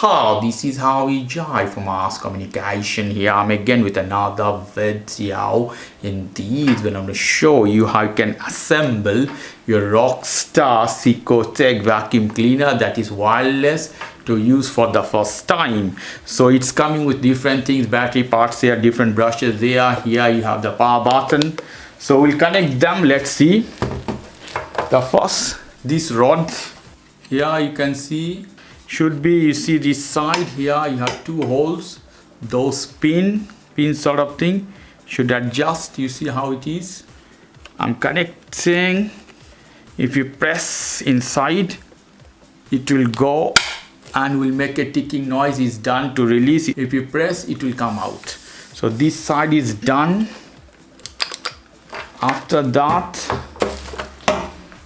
this is how we jive for mass communication. Here I'm again with another video. Indeed, when I'm going to show you how you can assemble your Rockstar Cecotec vacuum cleaner that is wireless to use for the first time. So it's coming with different things, battery parts here, different brushes there. Here you have the power button. So we'll connect them. Let's see. The first, this rod here you can see should be, you see this side here, you have two holes, those pin sort of thing should adjust. You see how it is. I'm connecting. If you press inside, it will go and will make a ticking noise. Is done. To release it, if you press, it will come out. So this side is done. After that,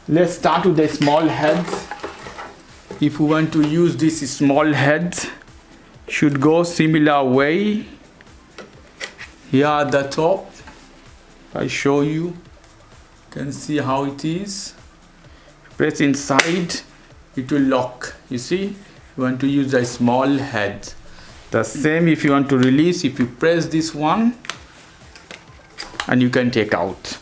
let's start with the small head. If we want to use this small head, should go similar way. Here at the top, if I show you, you can see how it is. Press inside, it will lock. You see, you want to use a small head. The same if you want to release, if you press this one and you can take out.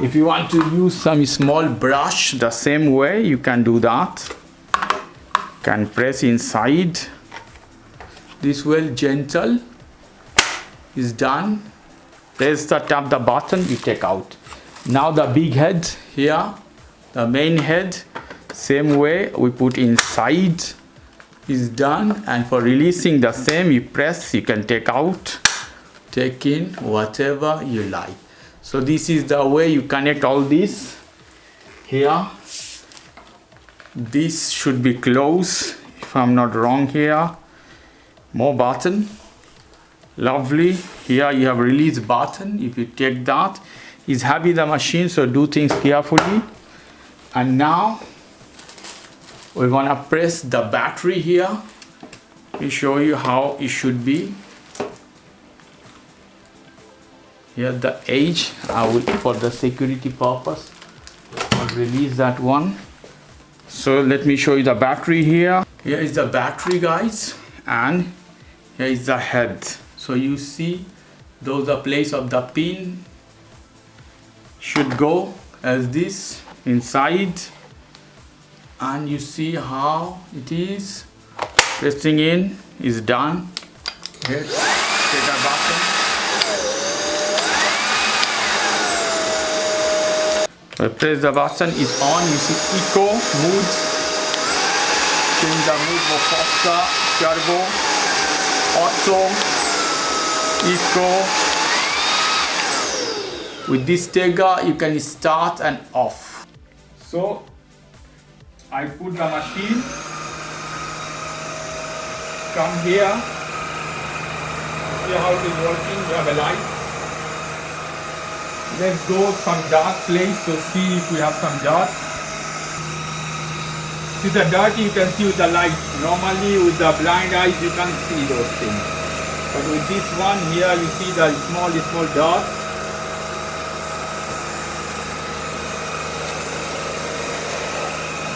If you want to use some small brush, the same way you can do that. Can press inside. This way, gentle, is done. Press the tap the button, you take out. Now the big head here, the main head, same way we put inside, is done. And for releasing, the same, you press, you can take out, take in, whatever you like. So this is the way you connect all this. Here, this should be closed, if I'm not wrong. Here, more button, lovely. Here you have release button. If you take that, it's heavy the machine, so do things carefully. And now we want to press the battery here. We show you how it should be. Here the edge, I will, for the security purpose, I'll release that one. So let me show you the battery here. Here is the battery, guys, and here is the head. So you see those are place of the pin should go as this inside, and you see how it is. Pressing in is done. Here, take the button. I press the button, is on. You see eco mood. Change the mood for faster, turbo, auto, eco. With this trigger, you can start and off. So I put the machine. Come here. See how it is working. We have a light. Let's go some dark place to see if we have some dirt. See the dirt you can see with the light. Normally with the blind eyes you can't see those things. But with this one here you see the small dirt.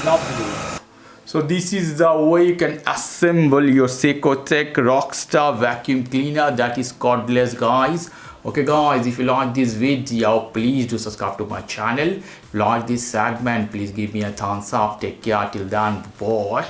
Lovely. So this is the way you can assemble your Cecotec Rockstar vacuum cleaner that is cordless, guys. Okay guys, if you like this video, please do subscribe to my channel. If you like this segment, please give me a thumbs up. Take care till then, bye.